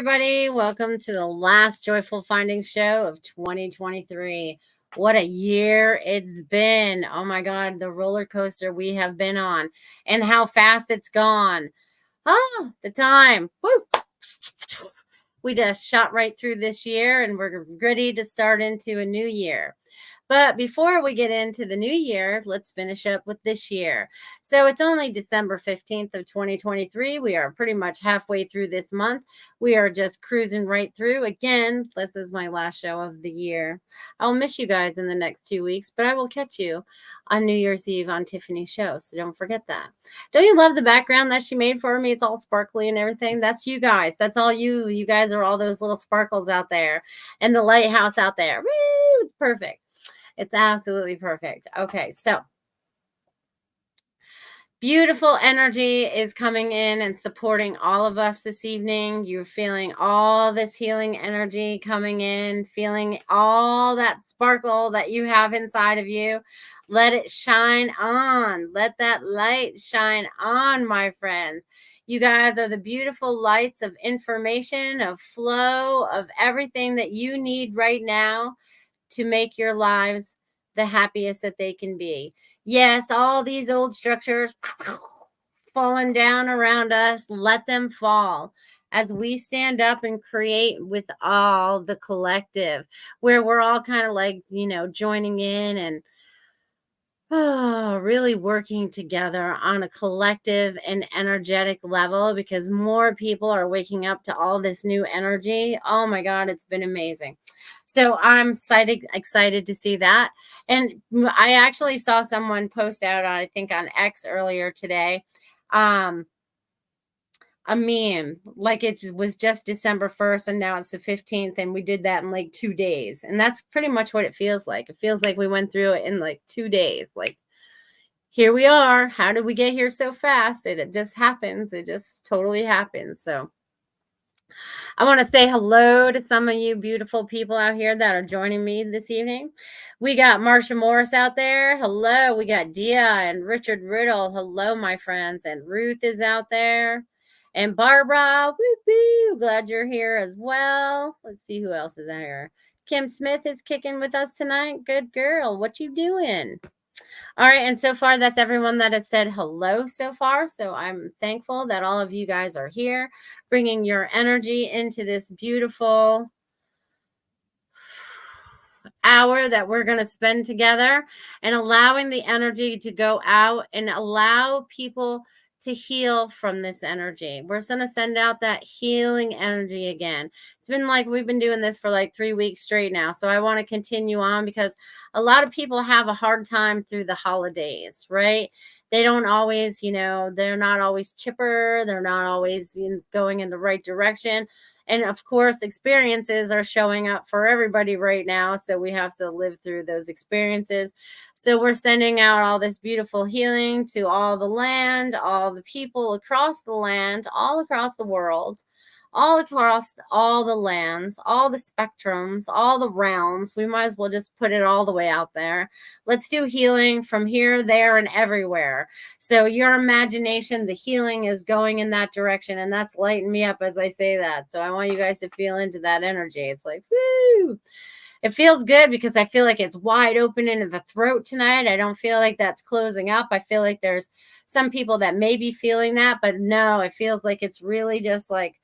everybody. Welcome to the last Joyful Findings show of 2023. What a year it's been. Oh my God, the roller coaster we have been on and how fast it's gone. Oh, the time. Woo. We just shot right through this year and we're ready to start into a new year. But before we get into the new year, let's finish up with this year. So it's only December 15th of 2023. We are pretty much halfway through this month. We are just cruising right through. Again, this is my last show of the year. I'll miss you guys in the next 2 weeks, but I will catch you on New Year's Eve on Tiffany's show. So don't forget that. Don't you love the background that she made for me? It's all sparkly and everything. That's you guys. That's all you. You guys are all those little sparkles out there and the lighthouse out there. Woo! It's perfect. It's absolutely perfect. Okay, so beautiful energy is coming in and supporting all of us this evening. You're feeling all this healing energy coming in, feeling all that sparkle that you have inside of you. Let it shine on. Let that light shine on, my friends. You guys are the beautiful lights of information, of flow, of everything that you need right now to make your lives the happiest that they can be. Yes, all these old structures falling down around us, let them fall as we stand up and create with all the collective, where we're all kind of like, joining in and really working together on a collective and energetic level, because more people are waking up to all this new energy. Oh my God, it's been amazing. So I'm excited to see that. And I actually saw someone post out on, I think on X earlier today, a meme, like it was just December 1st and now it's the 15th and we did that in like 2 days. And that's pretty much what it feels like. It feels like we went through it in like 2 days. Like, here we are. How did we get here so fast? It just happens. It just totally happens. So I want to say hello to some of you beautiful people out here that are joining me this evening. We got Marsha Morris out there. Hello. We got Dia and Richard Riddle. Hello, my friends. And Ruth is out there. And Barbara, woo-hoo, glad you're here as well. Let's see who else is out here. Kim Smith is kicking with us tonight. Good girl. What you doing? All right. And so far, that's everyone that has said hello so far. So I'm thankful that all of you guys are here, bringing your energy into this beautiful hour that we're going to spend together and allowing the energy to go out and allow people to heal from this energy. We're going to send out that healing energy again. It's been like we've been doing this for like 3 weeks straight now. So I want to continue on because a lot of people have a hard time through the holidays, right? They don't always, they're not always chipper. They're not always going in the right direction. And of course, experiences are showing up for everybody right now. So we have to live through those experiences. So we're sending out all this beautiful healing to all the land, all the people across the land, all across the world, all across all the lands, all the spectrums, all the realms. We might as well just put it all the way out there. Let's do healing from here, there, and everywhere. So your imagination, the healing is going in that direction, and that's lighting me up as I say that. So I want you guys to feel into that energy. It's like, woo! It feels good because I feel like it's wide open into the throat tonight. I don't feel like that's closing up. I feel like there's some people that may be feeling that, but no, it feels like it's really just like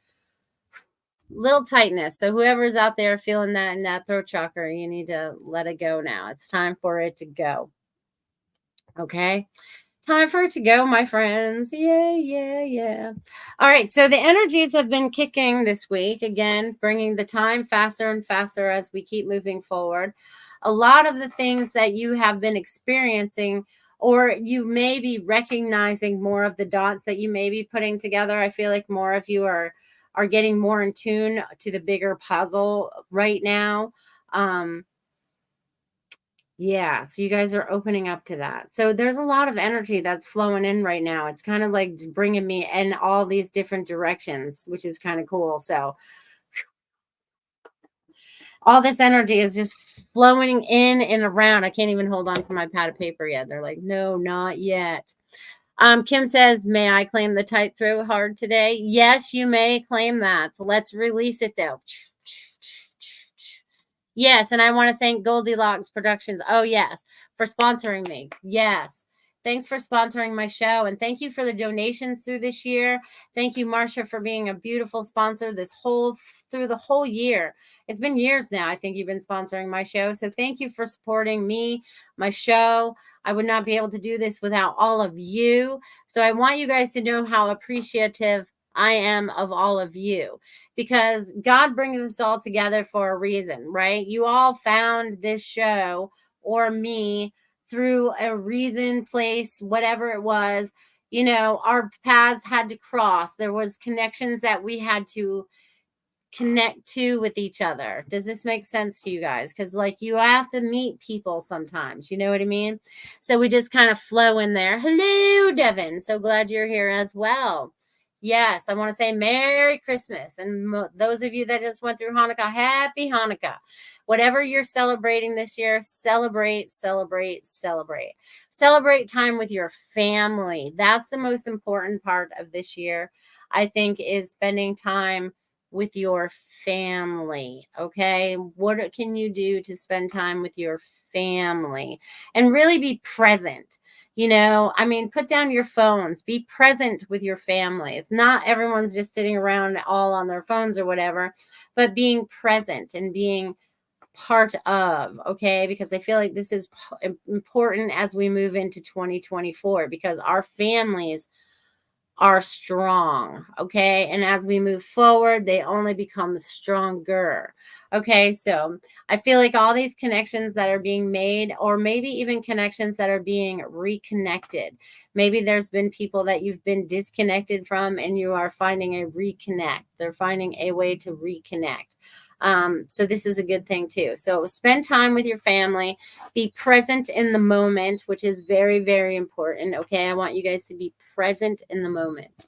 little tightness. So whoever's out there feeling that in that throat chakra, you need to let it go now. It's time for it to go. Okay. Time for it to go, my friends. Yeah. All right. So the energies have been kicking this week, again, bringing the time faster and faster as we keep moving forward. A lot of the things that you have been experiencing, or you may be recognizing more of the dots that you may be putting together. I feel like more of you are getting more in tune to the bigger puzzle right now. Yeah, so you guys are opening up to that. So there's a lot of energy that's flowing in right now. It's kind of like bringing me in all these different directions, which is kind of cool. So all this energy is just flowing in and around. I can't even hold on to my pad of paper yet. They're like, no, not yet. Kim says, may I claim the tight throat hard today? Yes, you may claim that. Let's release it though. Yes, and I want to thank Goldylocks Productions. Oh, yes, for sponsoring me. Yes. Thanks for sponsoring my show. And thank you for the donations through this year. Thank you, Marcia, for being a beautiful sponsor through the whole year. It's been years now. I think you've been sponsoring my show. So thank you for supporting me, my show. I would not be able to do this without all of you. So I want you guys to know how appreciative I am of all of you, because God brings us all together for a reason, right? You all found this show or me through a reason, place, whatever it was. You know, our paths had to cross. There was connections that we had to connect to with each other. Does this make sense to you guys? Because like you have to meet people sometimes, you know what I mean? So we just kind of flow in there. Hello, Devin. So glad you're here as well. Yes, I want to say Merry Christmas. And those of you that just went through Hanukkah, Happy Hanukkah. Whatever you're celebrating this year, celebrate, celebrate, celebrate. Celebrate time with your family. That's the most important part of this year, I think, is spending time with your family. Okay, what can you do to spend time with your family and really be present? You know, I mean, put down your phones, be present with your families. Not everyone's just sitting around all on their phones or whatever, but being present and being part of, okay? Because I feel like this is important as we move into 2024, because our families are strong, okay? And as we move forward, they only become stronger, okay? So I feel like all these connections that are being made, or maybe even connections that are being reconnected. Maybe there's been people that you've been disconnected from and you are finding a reconnect. They're finding a way to reconnect. So this is a good thing too. So spend time with your family, be present in the moment, which is very, very important. Okay. I want you guys to be present in the moment,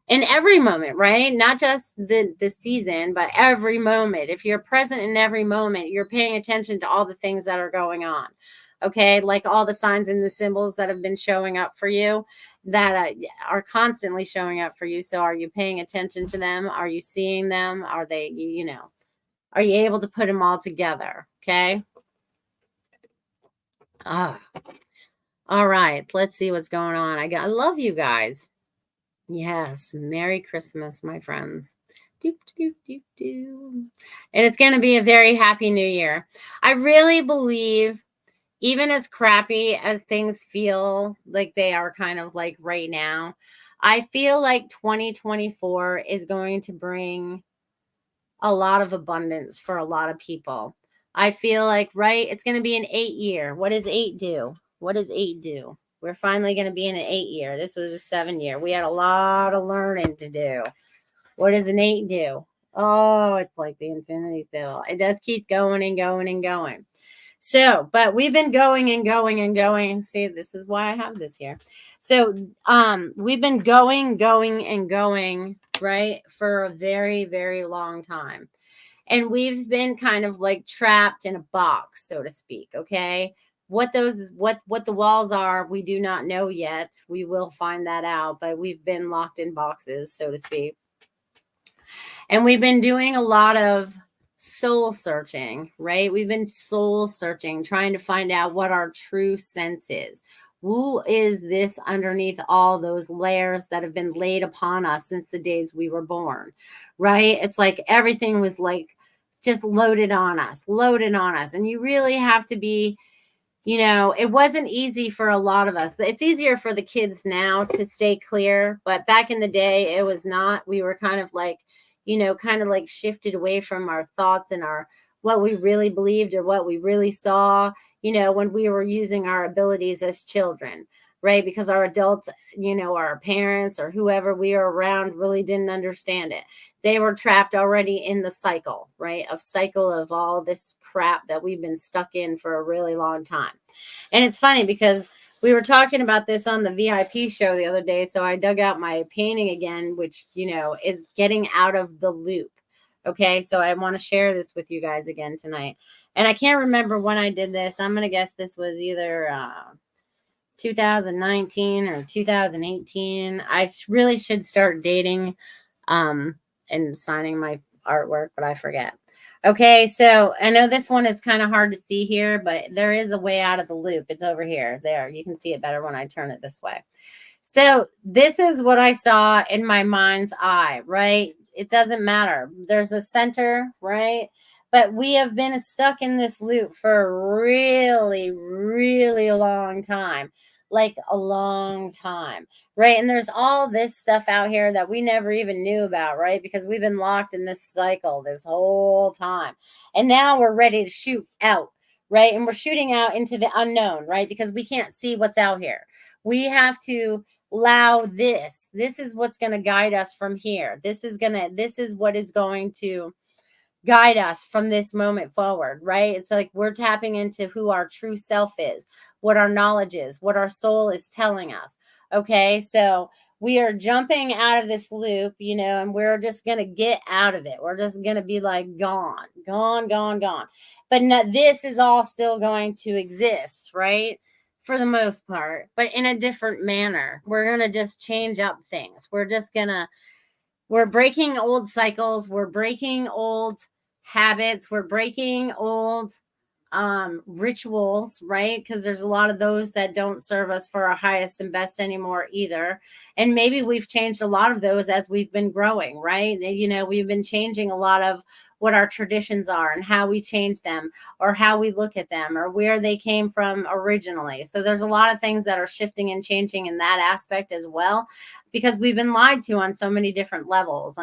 in every moment, right? Not just the season, but every moment. If you're present in every moment, you're paying attention to all the things that are going on. Okay. Like all the signs and the symbols that have been showing up for you, that are constantly showing up for you. So are you paying attention to them? Are you seeing them? Are they, you know, are you able to put them all together? Okay. Ah, all right. Let's see what's going on. I love you guys. Yes. Merry Christmas, my friends. Doop, doop, doop, doop. And it's going to be a very happy new year. I really believe, even as crappy as things feel like they are kind of like right now, I feel like 2024 is going to bring a lot of abundance for a lot of people. I feel like, right, it's going to be an 8-year. What does 8 do? What does 8 do? We're finally going to be in an 8-year. This was a 7-year. We had a lot of learning to do. What does an 8 do? Oh, it's like the infinity stool. It just keeps going and going and going. So, but we've been going and going and going. See, this is why I have this here. So, we've been going and going, right, for a very, very long time. And we've been kind of like trapped in a box, so to speak. Okay. What the walls are, we do not know yet. We will find that out, but we've been locked in boxes, so to speak. And we've been doing a lot of soul searching, right? We've been soul searching, trying to find out what our true sense is. Who is this underneath all those layers that have been laid upon us since the days we were born, right? It's like everything was like just loaded on us, loaded on us. And you really have to be, you know, it wasn't easy for a lot of us. It's easier for the kids now to stay clear, but back in the day, it was not. We were kind of like, you know, kind of like shifted away from our thoughts and our what we really believed or what we really saw, you know, when we were using our abilities as children, right? Because our adults, you know, our parents or whoever we were around really didn't understand it. They were trapped already in the cycle, right? Of cycle of all this crap that we've been stuck in for a really long time. And it's funny because we were talking about this on the VIP show the other day. So I dug out my painting again, which, you know, is getting out of the loop. Okay. So I want to share this with you guys again tonight. And I can't remember when I did this. I'm going to guess this was either 2019 or 2018. I really should start dating um, and signing my artwork, but I forget. Okay, so I know this one is kind of hard to see here, but there is a way out of the loop. It's over here. There, you can see it better when I turn it this way. So this is what I saw in my mind's eye, right? It doesn't matter. There's a center, right? But we have been stuck in this loop for a really, really long time, like a long time, right? And there's all this stuff out here that we never even knew about, right? Because we've been locked in this cycle this whole time. And now we're ready to shoot out, right? And we're shooting out into the unknown, right? Because we can't see what's out here. We have to allow this is what's going to guide us from here. This is what is going to guide us from this moment forward, right? It's like we're tapping into who our true self is, what our knowledge is, what our soul is telling us. Okay, so we are jumping out of this loop, and we're just going to get out of it. We're just going to be like gone, gone, gone, gone. But this is all still going to exist, right? For the most part, but in a different manner. We're going to just change up things. We're breaking old cycles. We're breaking old habits. We're breaking old rituals, right? Because there's a lot of those that don't serve us for our highest and best anymore either. And maybe we've changed a lot of those as we've been growing, right? We've been changing a lot of what our traditions are and how we change them or how we look at them or where they came from originally. So there's a lot of things that are shifting and changing in that aspect as well, because we've been lied to on so many different levels,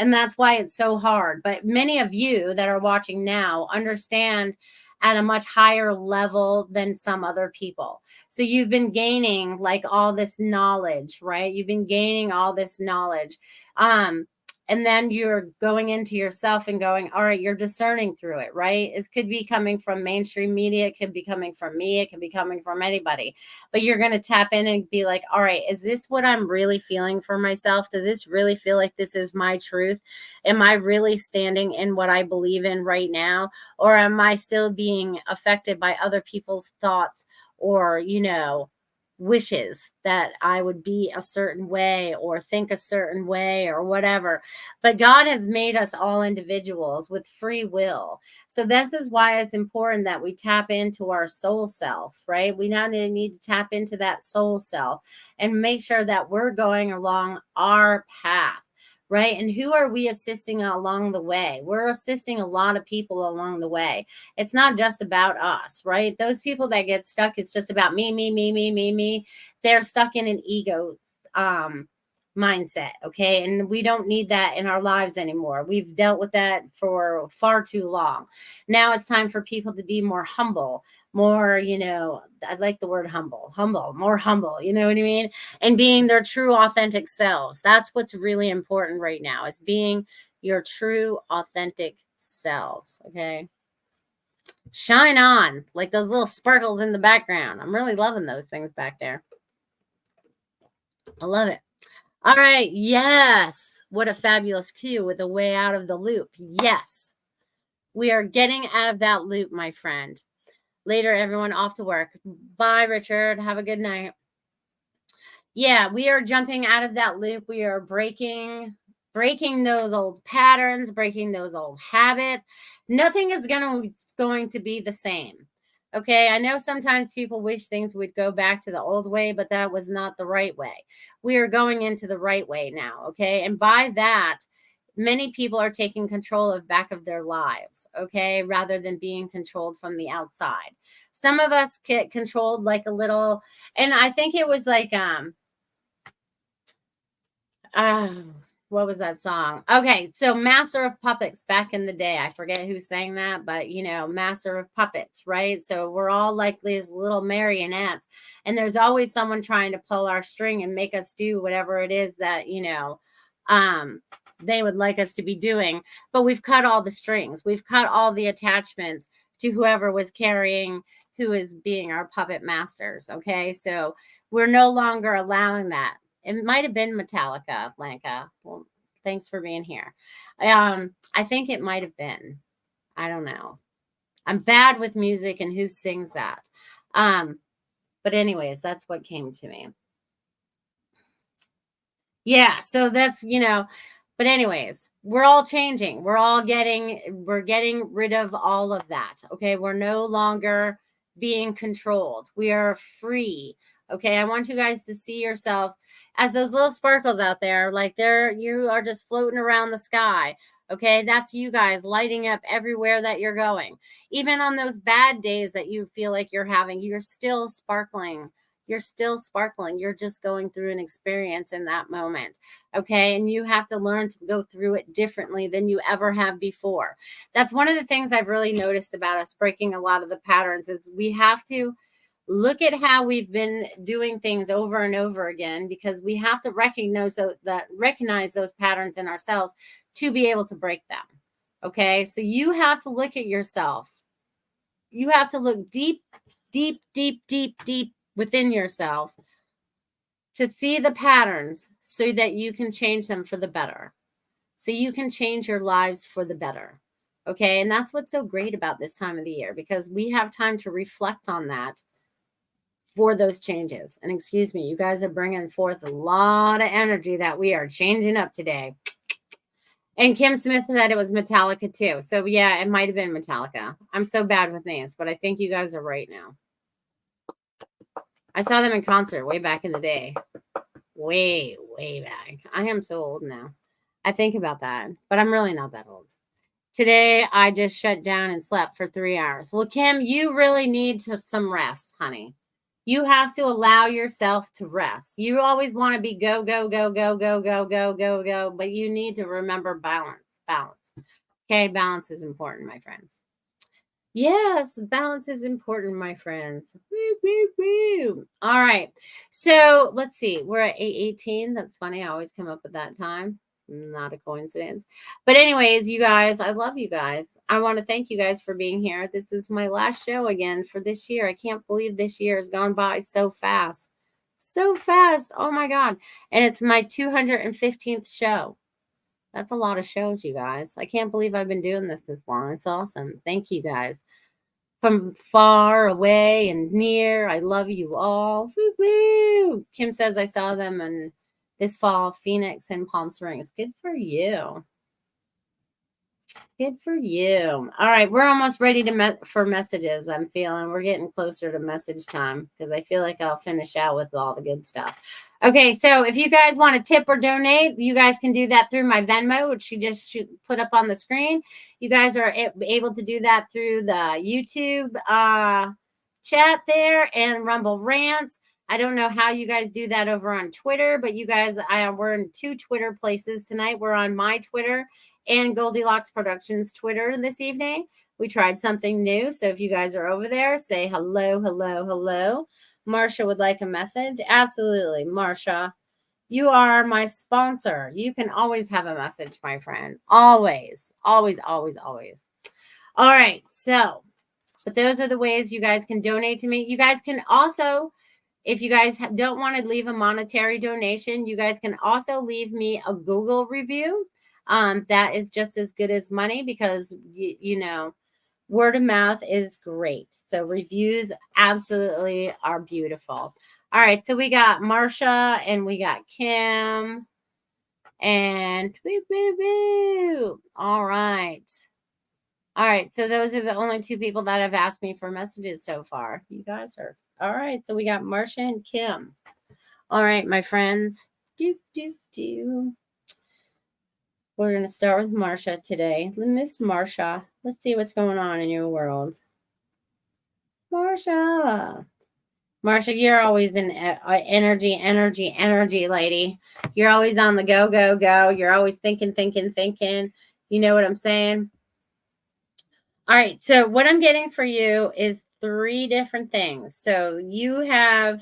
and that's why it's so hard. But many of you that are watching now understand at a much higher level than some other people. So you've been gaining like all this knowledge, right? You've been gaining all this knowledge. And then you're going into yourself and going, all right, you're discerning through it, right? It could be coming from mainstream media. It could be coming from me. It could be coming from anybody. But you're going to tap in and be like, all right, is this what I'm really feeling for myself? Does this really feel like this is my truth? Am I really standing in what I believe in right now? Or am I still being affected by other people's thoughts or, wishes that I would be a certain way or think a certain way or whatever? But God has made us all individuals with free will. So this is why it's important that we tap into our soul self, right? We now need to tap into that soul self and make sure that we're going along our path. Right. And who are we assisting along the way? We're assisting a lot of people along the way. It's not just about us, right? Those people that get stuck, it's just about me, me, me, me, me, me. They're stuck in an ego mindset. Okay. And we don't need that in our lives anymore. We've dealt with that for far too long. Now it's time for people to be more humble, more, I like the word humble, more humble. You know what I mean? And being their true, authentic selves. That's what's really important right now, is being your true, authentic selves. Okay. Shine on, like those little sparkles in the background. I'm really loving those things back there. I love it. All right. Yes. What a fabulous cue with a way out of the loop. Yes. We are getting out of that loop, my friend. Later, everyone, off to work. Bye, Richard. Have a good night. Yeah, we are jumping out of that loop. We are breaking those old patterns, breaking those old habits. Nothing is going to be the same. Okay, I know sometimes people wish things would go back to the old way, but that was not the right way. We are going into the right way now, okay? And by that, many people are taking control of back of their lives, okay, rather than being controlled from the outside. Some of us get controlled like a little, and I think it was like what was that song? Okay, so Master of Puppets back in the day. I forget who sang that, but Master of Puppets, right? So we're all like these little marionettes, and there's always someone trying to pull our string and make us do whatever it is that, they would like us to be doing. But we've cut all the strings. We've cut all the attachments to whoever was carrying, who is being our puppet masters. Okay, so we're no longer allowing that. It might have been Metallica, Lanka. Well, thanks for being here. I think it might have been. I don't know. I'm bad with music and who sings that. But anyways, that's what came to me. Yeah, so that's, but anyways, we're all changing. We're getting rid of all of that. Okay. We're no longer being controlled. We are free. Okay. I want you guys to see yourself as those little sparkles out there, like you are just floating around the sky. Okay. That's you guys lighting up everywhere that you're going. Even on those bad days that you feel like you're having, you're still sparkling. You're still sparkling. You're just going through an experience in that moment. Okay. And you have to learn to go through it differently than you ever have before. That's one of the things I've really noticed about us breaking a lot of the patterns is we have to look at how we've been doing things over and over again, because we have to recognize those patterns in ourselves to be able to break them. Okay. So you have to look at yourself. You have to look deep, deep, deep, deep, deep within yourself to see the patterns so that you can change them for the better. So you can change your lives for the better. Okay. And that's what's so great about this time of the year, because we have time to reflect on that for those changes. And excuse me, you guys are bringing forth a lot of energy that we are changing up today. And Kim Smith said it was Metallica too. So yeah, it might have been Metallica. I'm so bad with names, but I think you guys are right now. I saw them in concert way back in the day. Way, way back. I am so old now. I think about that, but I'm really not that old. Today, I just shut down and slept for 3 hours. Well, Kim, you really need some rest, honey. You have to allow yourself to rest. You always want to be go, go, go, go, go, go, go, go, go, but you need to remember balance. Balance. Okay, balance is important, my friends. Yes, balance is important, my friends. Woo, woo, woo. All right. So let's see. We're at 8:18. That's funny. I always come up with that time. Not a coincidence. But anyways, you guys, I love you guys. I want to thank you guys for being here. This is my last show again for this year. I can't believe this year has gone by so fast. So fast. Oh my God. And it's my 215th show. That's a lot of shows, you guys. I can't believe I've been doing this long. It's awesome. Thank you guys. From far away and near, I love you all. Woo-woo. Kim says I saw them in this fall, Phoenix and Palm Springs. Good for you. Good for you. All right, we're almost ready for messages. I'm feeling we're getting closer to message time because I feel like I'll finish out with all the good stuff. Okay, so if you guys want to tip or donate, you guys can do that through my Venmo, which you just should put up on the screen. You guys are able to do that through the YouTube chat there and Rumble Rants. I don't know how you guys do that over on Twitter, but you guys, we're in 2 Twitter places tonight. We're on my Twitter and Goldylocks Productions Twitter this evening. We tried something new. So if you guys are over there, say hello, hello, hello. Marsha would like a message. Absolutely. Marsha, you are my sponsor. You can always have a message, my friend. Always, always, always, always. All right. So, but those are the ways you guys can donate to me. You guys can also, if you guys don't want to leave a monetary donation, you guys can also leave me a Google review. That is just as good as money because, you know, word of mouth is great. So reviews absolutely are beautiful. All right. So we got Marsha and we got Kim and woo, woo, woo. All right. All right. So those are the only 2 people that have asked me for messages so far. You guys are all right. So we got Marsha and Kim. All right, my friends. We're going to start with Marsha today. Miss Marsha, let's see what's going on in your world. Marsha, you're always in energy, lady. You're always on the go, go, go. You're always thinking. You know what I'm saying? All right. So what I'm getting for you is 3 different things. So you have,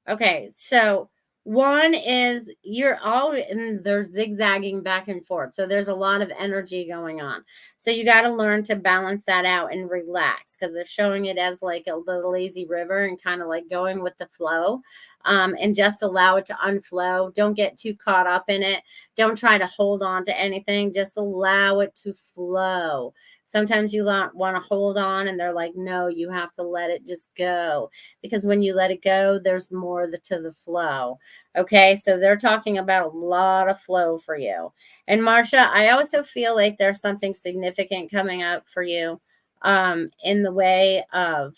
okay. So one is you're always, and they're zigzagging back and forth. So there's a lot of energy going on. So you got to learn to balance that out and relax because they're showing it as like the lazy river and kind of like going with the flow. and just allow it to unflow. Don't get too caught up in it. Don't try to hold on to anything. Just allow it to flow. Sometimes you want to hold on and they're like, no, you have to let it just go. Because when you let it go, there's more to the flow. Okay, so they're talking about a lot of flow for you. And Marsha, I also feel like there's something significant coming up for you in the way of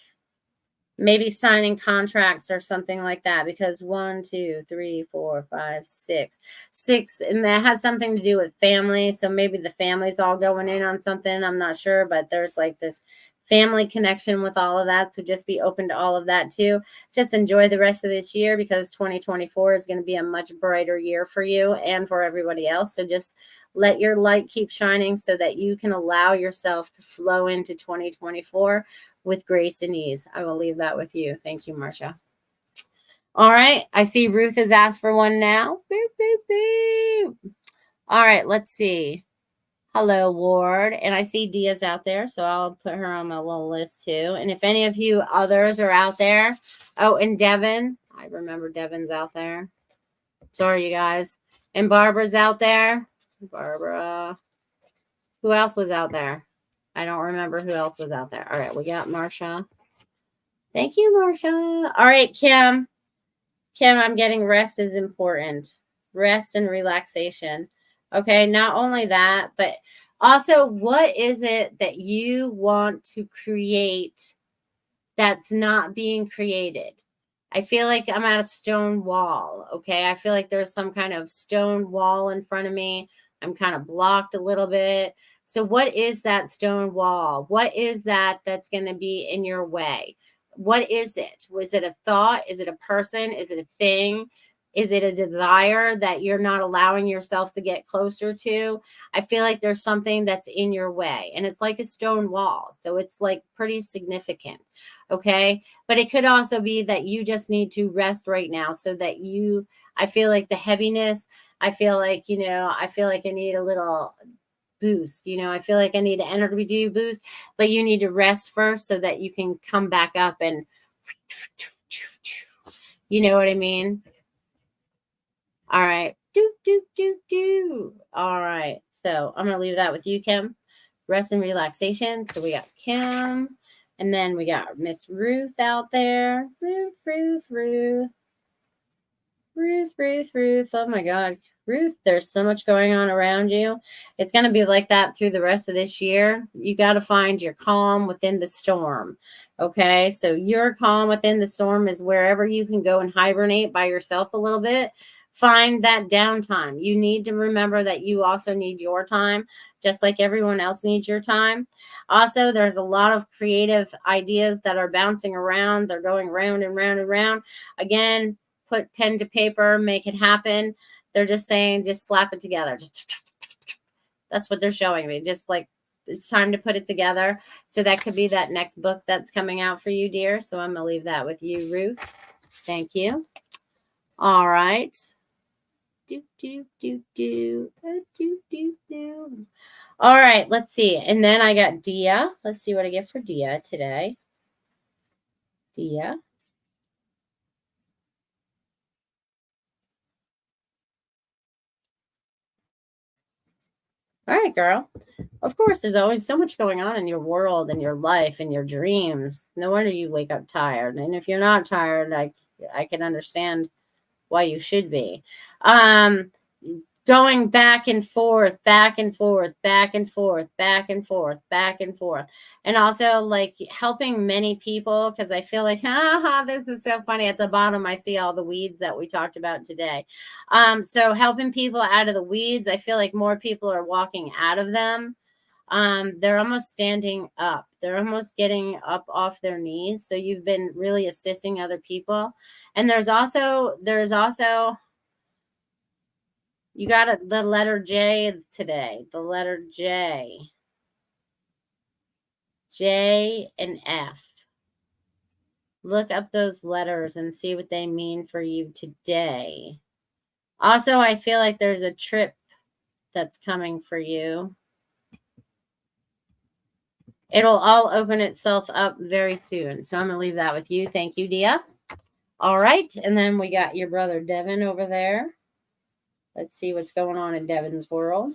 maybe signing contracts or something like that, because 1, 2, 3, 4, 5, 6, and that has something to do with family. So maybe the family's all going in on something. I'm not sure, but there's like this family connection with all of that. So just be open to all of that too. Just enjoy the rest of this year, because 2024 is going to be a much brighter year for you and for everybody else. So just let your light keep shining so that you can allow yourself to flow into 2024 with grace and ease. I will leave that with you. Thank you, Marsha. All right. I see Ruth has asked for one now. Boop, boop, boop. All right. Let's see. Hello, Ward. And I see Dia's out there, so I'll put her on my little list too. And if any of you others are out there. Oh, and Devin. I remember Devin's out there. Sorry, you guys. And Barbara's out there. Barbara. Who else was out there? I don't remember who else was out there. All right. We got Marsha. Thank you, Marsha. All right, Kim. Kim, I'm getting rest is important. Rest and relaxation. Okay, not only that, but also what is it that you want to create that's not being created? I feel like I'm at a stone wall. Okay, I feel like there's some kind of stone wall in front of me. I'm kind of blocked a little bit. So, what is that stone wall? What is that that's going to be in your way? What is it? Was it a thought? Is it a person? Is it a thing? Is it a desire that you're not allowing yourself to get closer to? I feel like there's something that's in your way, and it's like a stone wall. So, it's like pretty significant. Okay. But it could also be that you just need to rest right now so that I feel like the heaviness, I feel like, I feel like I need a little boost. I feel like I need an energy boost, but you need to rest first so that you can come back up and, you know what I mean? All right. Do. All right. So I'm going to leave that with you, Kim. Rest and relaxation. So we got Kim. And then we got Miss Ruth out there. Ruth. Oh my God. Ruth, there's so much going on around you. It's going to be like that through the rest of this year. You got to find your calm within the storm. Okay. So your calm within the storm is wherever you can go and hibernate by yourself a little bit. Find that downtime. You need to remember that you also need your time, just like everyone else needs your time. Also, there's a lot of creative ideas that are bouncing around. They're going round and round and round. Again, put pen to paper, make it happen. They're just saying, just slap it together. That's what they're showing me. Just like it's time to put it together. So that could be that next book that's coming out for you, dear. So I'm going to leave that with you, Ruth. Thank you. All right. All right, let's see. And then I got Dia. Let's see what I get for Dia today. Dia. All right, girl. Of course, there's always so much going on in your world and your life and your dreams. No wonder you wake up tired. And if you're not tired, I can understand why you should be. Going back and forth, back and forth, back and forth, back and forth, back and forth. And also like helping many people, because I feel like, this is so funny. At the bottom, I see all the weeds that we talked about today. So helping people out of the weeds, I feel like more people are walking out of them. They're almost standing up. They're almost getting up off their knees. So you've been really assisting other people. And there's also you got the letter J today. The letter J. J and F. Look up those letters and see what they mean for you today. Also, I feel like there's a trip that's coming for you. It'll all open itself up very soon. So I'm going to leave that with you. Thank you, Dia. All right. And then we got your brother Devin over there. Let's see what's going on in Devin's world.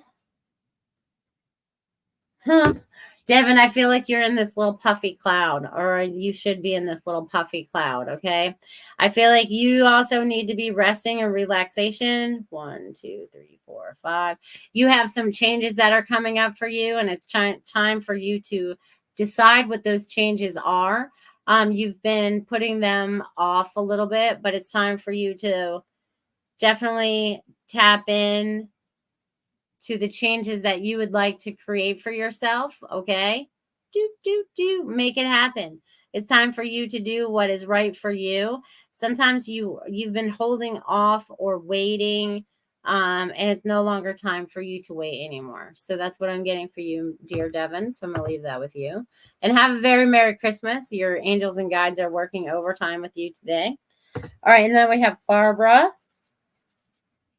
Huh. Devin, I feel like you're in this little puffy cloud, or you should be in this little puffy cloud, okay? I feel like you also need to be resting and relaxation. 1, 2, 3, 4, 5. You have some changes that are coming up for you, and it's time for you to decide what those changes are. You've been putting them off a little bit, but it's time for you to definitely tap in to the changes that you would like to create for yourself, okay? Make it happen. It's time for you to do what is right for you. Sometimes you've been holding off or waiting, and it's no longer time for you to wait anymore. So that's what I'm getting for you, dear Devin. So I'm gonna leave that with you. And have a very Merry Christmas. Your angels and guides are working overtime with you today. All right, and then we have Barbara.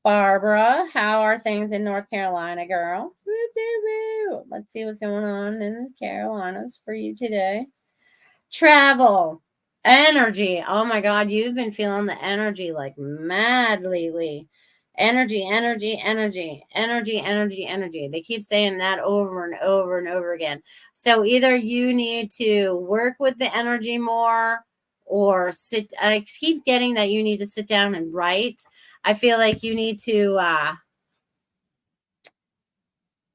Barbara, how are things in North Carolina, girl? Woo, woo, woo. Let's see what's going on in the Carolinas for you today. Travel, energy. Oh my God, you've been feeling the energy like mad lately. Energy, energy, energy, energy, energy, energy. They keep saying that over and over and over again. So either you need to work with the energy more or sit. I keep getting that you need to sit down and write. I feel like you need to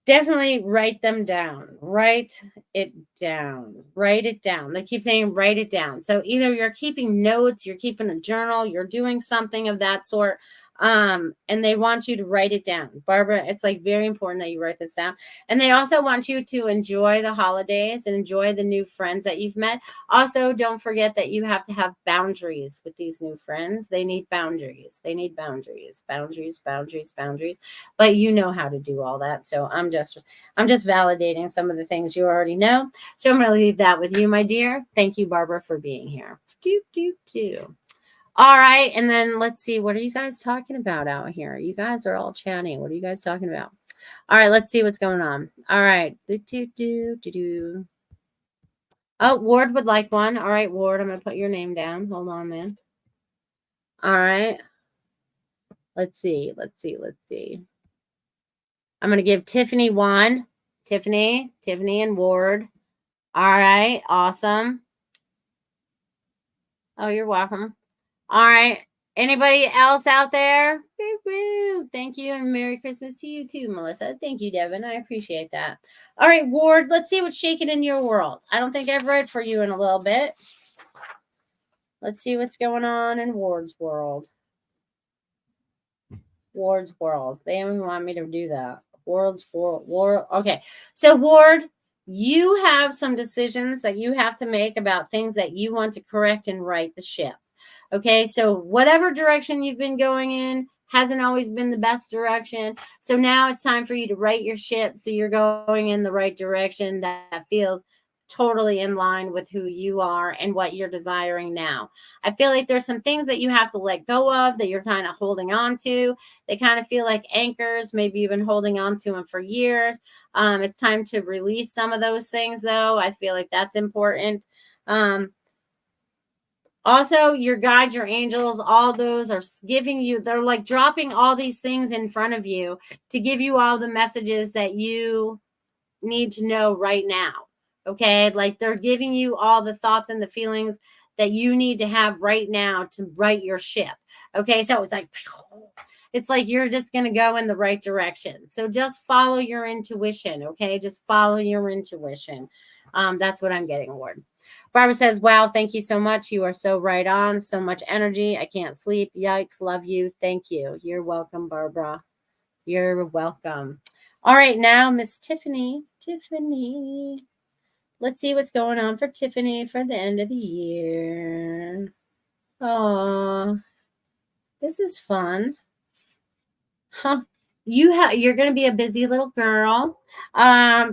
definitely write them down. Write it down. Write it down. They keep saying write it down. So either you're keeping notes, you're keeping a journal, you're doing something of that sort. And they want you to write it down. Barbara, it's like very important that you write this down. And they also want you to enjoy the holidays and enjoy the new friends that you've met. Also, don't forget that you have to have boundaries with these new friends. They need boundaries. They need boundaries. Boundaries, boundaries, boundaries. But you know how to do all that. So I'm just validating some of the things you already know. So I'm going to leave that with you, my dear. Thank you, Barbara, for being here. All right. And then let's see. What are you guys talking about out here? You guys are all chatting. What are you guys talking about? All right. Let's see what's going on. All right. Oh, Ward would like one. All right, Ward. I'm going to put your name down. Hold on, man. All right. Let's see. I'm going to give Tiffany one. Tiffany and Ward. All right. Awesome. Oh, you're welcome. All right. Anybody else out there? Woo, woo. Thank you. And Merry Christmas to you too, Melissa. Thank you, Devin. I appreciate that. All right, Ward, let's see what's shaking in your world. I don't think I've read for you in a little bit. Let's see what's going on in Ward's world. Ward's world. They don't even want me to do that. Ward. Okay. So, Ward, you have some decisions that you have to make about things that you want to correct and right the ship. Okay, so whatever direction you've been going in hasn't always been the best direction. So now it's time for you to right your ship so you're going in the right direction that feels totally in line with who you are and what you're desiring now. I feel like there's some things that you have to let go of that you're kind of holding on to. They kind of feel like anchors. Maybe you've been holding on to them for years. It's time to release some of those things, though. I feel like that's important. Also, your guides, your angels, all those are giving you, they're like dropping all these things in front of you to give you all the messages that you need to know right now. Okay. Like they're giving you all the thoughts and the feelings that you need to have right now to right your ship. Okay. So it's like you're just going to go in the right direction. So just follow your intuition. Okay. Just follow your intuition. That's what I'm getting, Ward. Barbara says, wow, thank you so much. You are so right on. So much energy. I can't sleep. Yikes. Love you. Thank you. You're welcome, Barbara. You're welcome. All right. Now, Miss Tiffany. Tiffany. Let's see what's going on for Tiffany for the end of the year. Oh, this is fun. Huh. You're going to be a busy little girl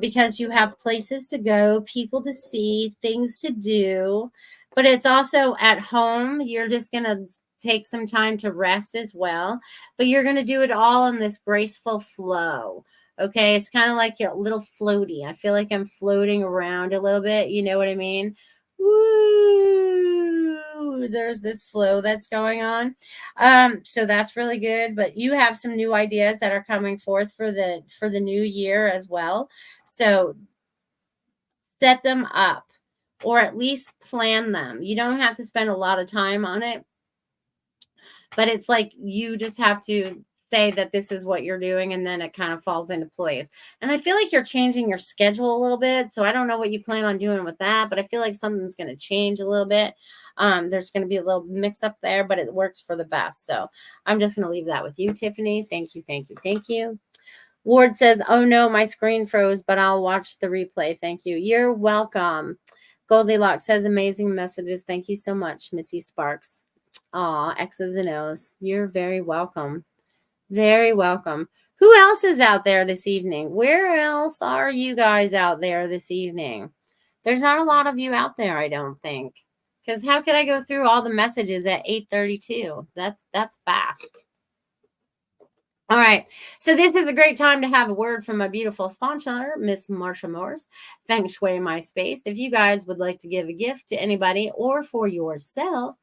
because you have places to go, people to see, things to do, but it's also at home. You're just going to take some time to rest as well, but you're going to do it all in this graceful flow. Okay, it's kind of like a little floaty. I feel like I'm floating around a little bit. You know what I mean? Woo! there's this flow that's going on. So that's really good. But you have some new ideas that are coming forth for the new year as well. So set them up, or at least plan them. You don't have to spend a lot of time on it, but it's like you just have to say that this is what you're doing, and then it kind of falls into place. And I feel like you're changing your schedule a little bit, so I don't know what you plan on doing with that, but I feel like something's going to change a little bit. There's going to be a little mix up there, but it works for the best. So I'm just going to leave that with you, Tiffany. Thank you, thank you, thank you. Ward says, oh no, my screen froze, but I'll watch the replay. Thank you. You're welcome. Goldylocks says, amazing messages. Thank you so much, Missy Sparks. Aw, X's and O's. You're very welcome. Very welcome. Who else is out there this evening? Where else are you guys out there this evening? There's not a lot of you out there, I don't think. Because how could I go through all the messages at 8:32? That's fast. All right, so this is a great time to have a word from my beautiful sponsor, Miss Marsha Morse, Feng Shui My Space. If you guys would like to give a gift to anybody or for yourself,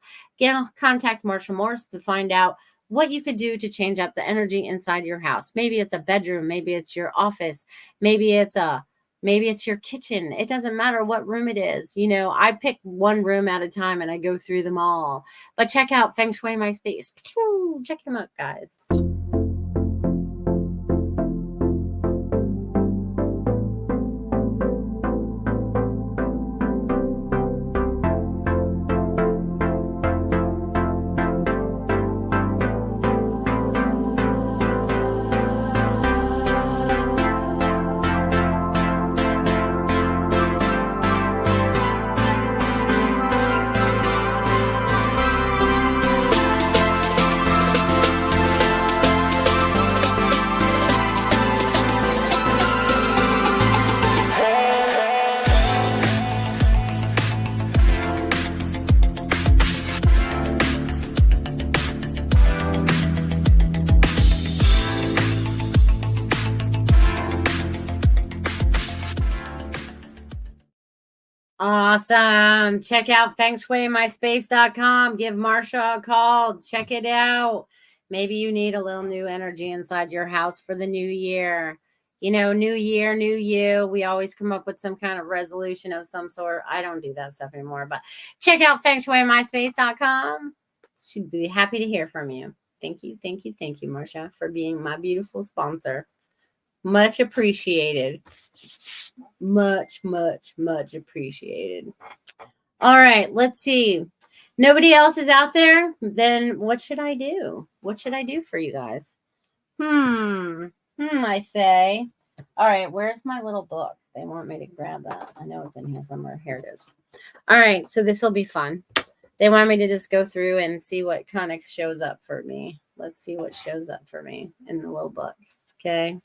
contact Marsha Morse to find out what you could do to change up the energy inside your house. Maybe it's a bedroom, maybe it's your office, maybe it's your kitchen. It doesn't matter what room it is. You know, I pick one room at a time and I go through them all. But check out Feng Shui My Space. Check them out, guys. Awesome. Check out fengshuimyspace.com. Give Marsha a call. Check it out. Maybe you need a little new energy inside your house for the new year. You know, new year, new you. We always come up with some kind of resolution of some sort. I don't do that stuff anymore, but check out fengshuimyspace.com. She'd be happy to hear from you. Thank you, thank you, thank you, Marsha, for being my beautiful sponsor. Much appreciated. Much, much, much appreciated. All right, let's see. Nobody else is out there? Then what should I do? What should I do for you guys? I say. All right, where's my little book? They want me to grab that. I know it's in here somewhere. Here it is. All right, so this will be fun. They want me to just go through and see what kind of shows up for me. Let's see what shows up for me in the little book, okay?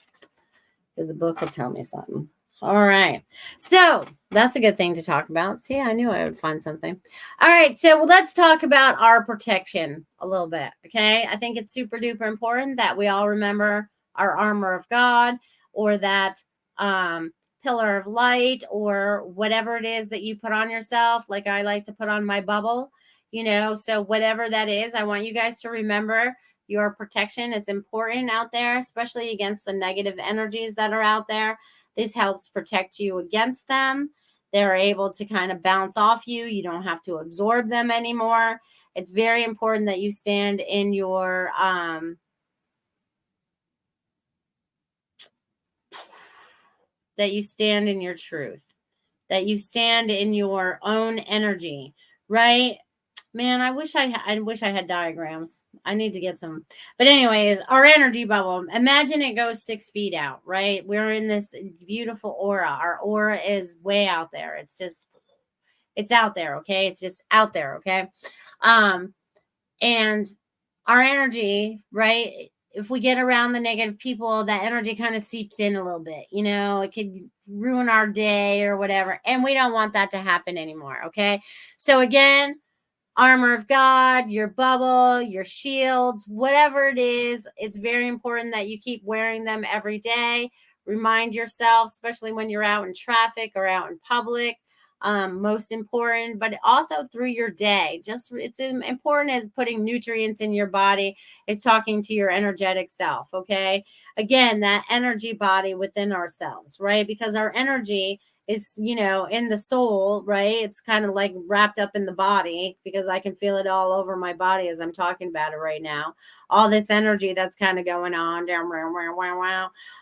Because the book will tell me something. All right. So that's a good thing to talk about. See, I knew I would find something. All right. So let's talk about our protection a little bit. Okay. I think it's super duper important that we all remember our armor of God, or that pillar of light, or whatever it is that you put on yourself. Like I like to put on my bubble, you know, so whatever that is, I want you guys to remember your protection. It's important out there, especially against the negative energies that are out there. This helps protect you against them. They're able to kind of bounce off you. You don't have to absorb them anymore. It's very important that you stand in your truth, that you stand in your own energy, right? Man, I wish I had diagrams. I need to get some. But anyways, our energy bubble, imagine it goes 6 feet out, right? We're in this beautiful aura. Our aura is way out there. It's out there, okay? It's just out there, okay? And our energy, right? If we get around the negative people, that energy kind of seeps in a little bit. You know, it could ruin our day or whatever. And we don't want that to happen anymore, okay? So again, armor of God, your bubble, your shields, whatever it is, it's very important that you keep wearing them every day. Remind yourself, especially when you're out in traffic or out in public, most important, but also through your day. Just it's important as putting nutrients in your body. It's talking to your energetic self. Okay. Again, that energy body within ourselves, right? Because our energy is, in the soul, right? It's kind of like wrapped up in the body because I can feel it all over my body as I'm talking about it right now. All this energy that's kind of going on down,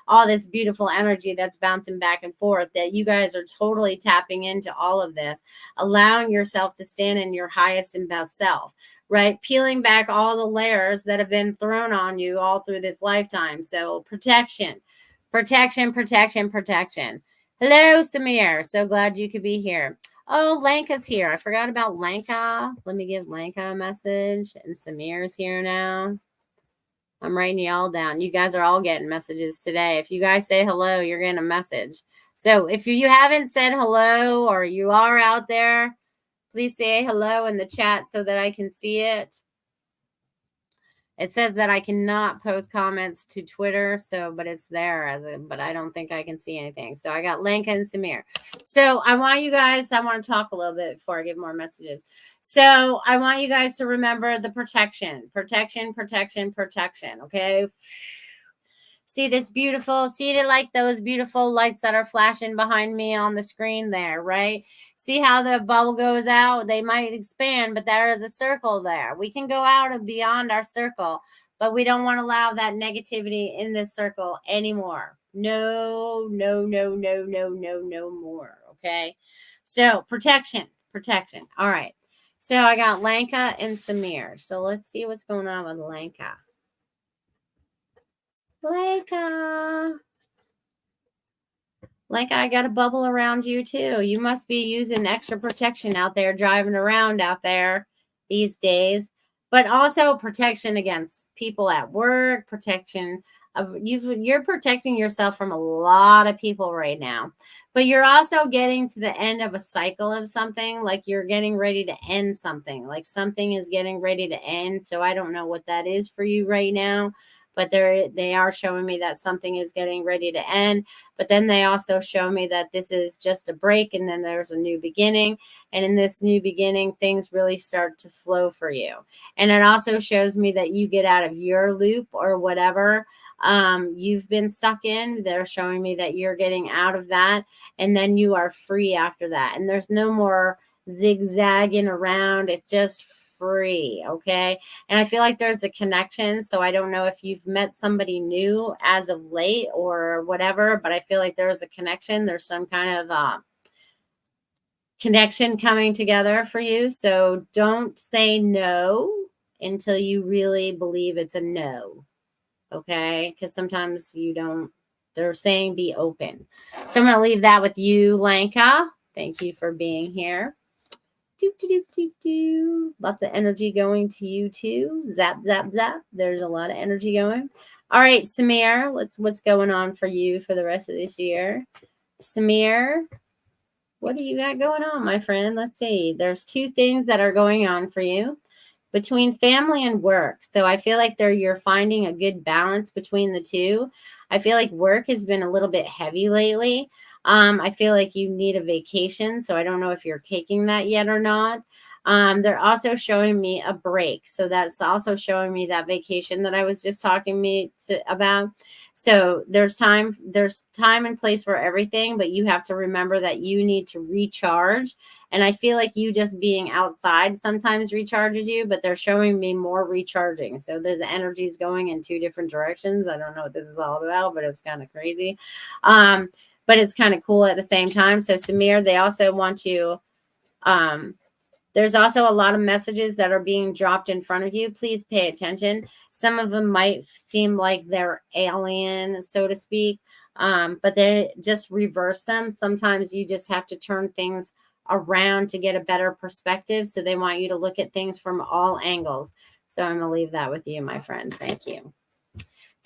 all this beautiful energy that's bouncing back and forth, that you guys are totally tapping into all of this, allowing yourself to stand in your highest and best self, right? Peeling back all the layers that have been thrown on you all through this lifetime. So protection, protection, protection, protection. Hello, Samir. So glad you could be here. Oh, Lanka's here. I forgot about Lanka. Let me give Lanka a message. And Samir's here now. I'm writing you all down. You guys are all getting messages today. If you guys say hello, you're getting a message. So if you haven't said hello or you are out there, please say hello in the chat so that I can see it. It says that I cannot post comments to Twitter, but it's there but I don't think I can see anything. So I got Lenka and Samir. So I want to talk a little bit before I give more messages. So I want you guys to remember the protection, protection, protection, protection. Okay. See like those beautiful lights that are flashing behind me on the screen there, right? See how the bubble goes out? They might expand, but there is a circle there. We can go out and beyond our circle, but we don't want to allow that negativity in this circle anymore. No, no, no, no, no, no, no more. Okay. So protection, protection. All right. So I got Lanka and Samir. So let's see what's going on with Lanka. Like I got a bubble around you too. You must be using extra protection out there, driving around out there these days. But also protection against people at work, protection of you're protecting yourself from a lot of people right now. But you're also getting to the end of a cycle of something, like you're getting ready to end something, like something is getting ready to end. So I don't know what that is for you right now, but they are showing me that something is getting ready to end. But then they also show me that this is just a break and then there's a new beginning. And in this new beginning, things really start to flow for you. And it also shows me that you get out of your loop or whatever you've been stuck in. They're showing me that you're getting out of that. And then you are free after that. And there's no more zigzagging around. It's just free. Okay. And I feel like there's a connection. So I don't know if you've met somebody new as of late or whatever, but I feel like there's a connection. There's some kind of connection coming together for you. So don't say no until you really believe it's a no. Okay. Because sometimes you don't, they're saying be open. So I'm going to leave that with you, Lanka. Thank you for being here. Lots of energy going to you too. Zap, zap, zap. There's a lot of energy going. All right, Samir, what's going on for you for the rest of this year? Samir, what do you got going on, my friend? Let's see. There's two things that are going on for you between family and work. So I feel like you're finding a good balance between the two. I feel like work has been a little bit heavy lately. I feel like you need a vacation. So I don't know if you're taking that yet or not. They're also showing me a break. So that's also showing me that vacation that I was just talking about. So there's time and place for everything, but you have to remember that you need to recharge. And I feel like you just being outside sometimes recharges you, but they're showing me more recharging. So the energy is going in two different directions. I don't know what this is all about, but it's kind of crazy. But it's kind of cool at the same time. So Samir, they also want you, there's also a lot of messages that are being dropped in front of you. Please pay attention. Some of them might seem like they're alien, so to speak, but they just reverse them. Sometimes you just have to turn things around to get a better perspective. So they want you to look at things from all angles. So I'm going to leave that with you, my friend. Thank you.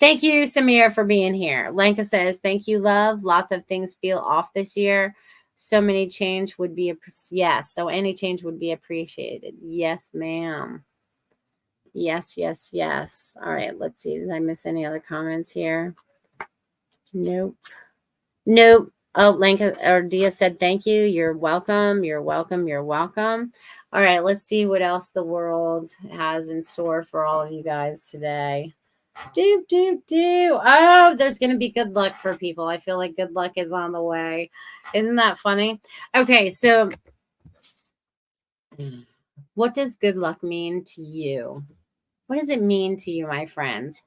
Thank you, Samir, for being here. Lenka says, thank you, love. Lots of things feel off this year. So many change would be, yes. So any change would be appreciated. Yes, ma'am. Yes, yes, yes. All right. Let's see. Did I miss any other comments here? Nope. Nope. Oh, Lanka or Dia said thank you. You're welcome. You're welcome. You're welcome. All right, let's see what else the world has in store for all of you guys today. Do. Oh, there's going to be good luck for people. I feel like good luck is on the way. Isn't that funny? Okay, so what does good luck mean to you? What does it mean to you, my friends?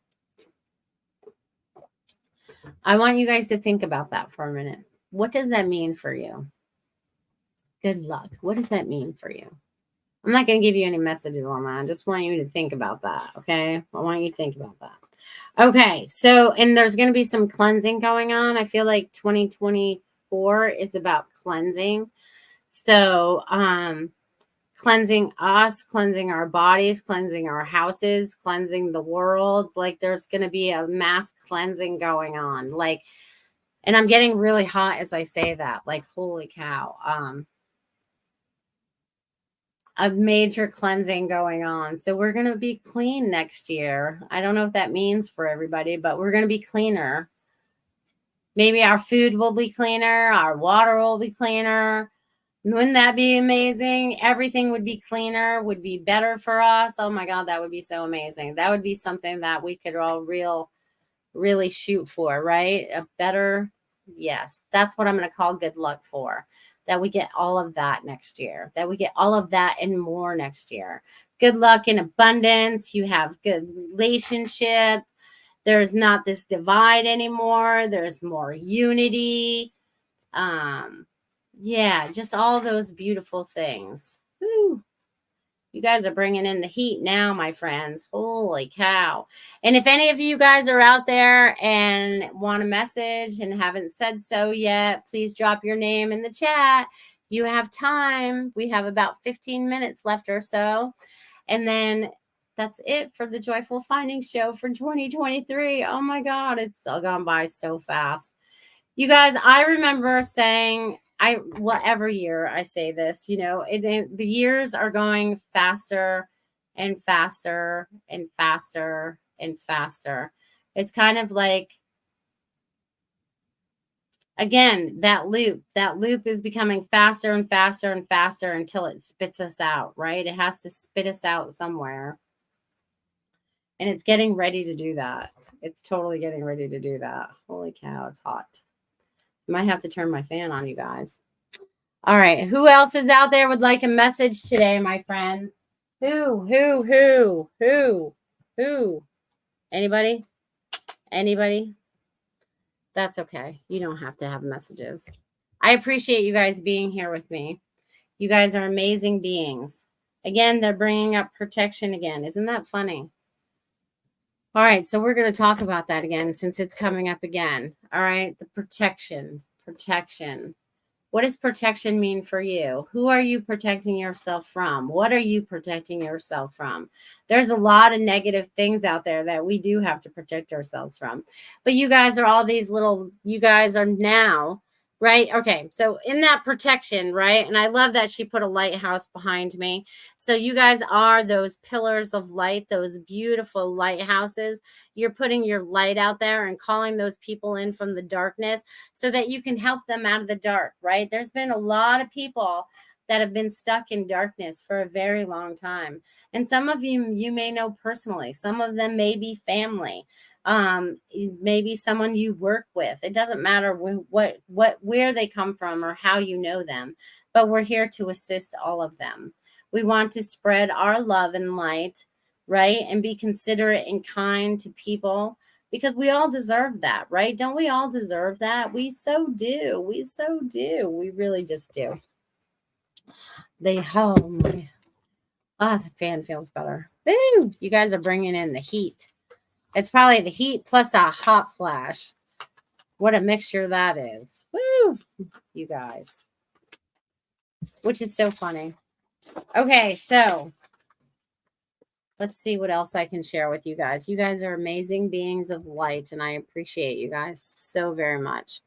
I want you guys to think about that for a minute. What does that mean for you? Good luck. What does that mean for you? I'm not going to give you any messages on that. I just want you to think about that. Okay. I want you to think about that. Okay. So, and there's going to be some cleansing going on. I feel like 2024 is about cleansing. So, cleansing us, cleansing our bodies, cleansing our houses, cleansing the world. Like there's going to be a mass cleansing going on. Like, and I'm getting really hot as I say that. Like, holy cow. A major cleansing going on. So we're going to be clean next year. I don't know what that means for everybody, but we're going to be cleaner. Maybe our food will be cleaner. Our water will be cleaner. Wouldn't that be amazing? Everything would be cleaner, would be better for us. Oh my God, that would be so amazing. That would be something that we could all really shoot for, right? A better, yes, that's what I'm going to call good luck for. That we get all of that next year, that we get all of that and more next year. Good luck in abundance. You have good relationships. There's not this divide anymore. There's more unity. Yeah, just all those beautiful things. Woo. You guys are bringing in the heat now, my friends. Holy cow. And if any of you guys are out there and want a message and haven't said so yet, please drop your name in the chat. You have time. We have about 15 minutes left or so. And then that's it for the Joyful Findings Show for 2023. Oh my God, it's all gone by so fast. You guys, I remember saying, every year I say this, the years are going faster and faster and faster and faster. It's kind of like, again, that loop is becoming faster and faster and faster until it spits us out, right? It has to spit us out somewhere. And it's getting ready to do that. It's totally getting ready to do that. Holy cow, it's hot. Might have to turn my fan on, you guys. All right. Who else is out there would like a message today, my friends? Who? Anybody? That's okay. You don't have to have messages. I appreciate you guys being here with me. You guys are amazing beings. Again, they're bringing up protection again. Isn't that funny? All right. So we're going to talk about that again since it's coming up again. All right. The protection. What does protection mean for you? Who are you protecting yourself from? What are you protecting yourself from? There's a lot of negative things out there that we do have to protect ourselves from. But you guys are all these you guys are now, right? Okay, so in that protection, right? And I love that she put a lighthouse behind me. So you guys are those pillars of light, those beautiful lighthouses. You're putting your light out there and calling those people in from the darkness so that you can help them out of the dark, right? There's been a lot of people that have been stuck in darkness for a very long time. And some of you may know personally. Some of them may be family. Maybe someone you work with. It doesn't matter where they come from or how you know them, but we're here to assist all of them. We want to spread our love and light, right? And be considerate and kind to people because we all deserve that, right? Don't we all deserve that? We so do. We really just do. The fan feels better. Woo! You guys are bringing in the heat. It's probably the heat plus a hot flash. What a mixture that is. Woo! You guys. Which is so funny. Okay, so let's see what else I can share with you guys. You guys are amazing beings of light, and I appreciate you guys so very much.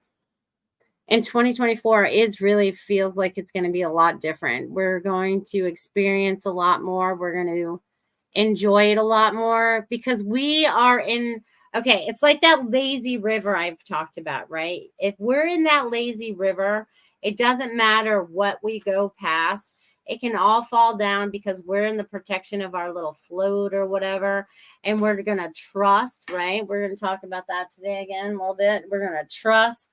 And 2024 really feels like it's going to be a lot different. We're going to experience a lot more. We're going to enjoy it a lot more because we are in Okay, it's like that lazy river I've talked about, right? If we're in that lazy river, it doesn't matter what we go past. It can all fall down because we're in the protection of our little float or whatever. And we're going to trust, right? We're going to talk about that today again a little bit. We're going to trust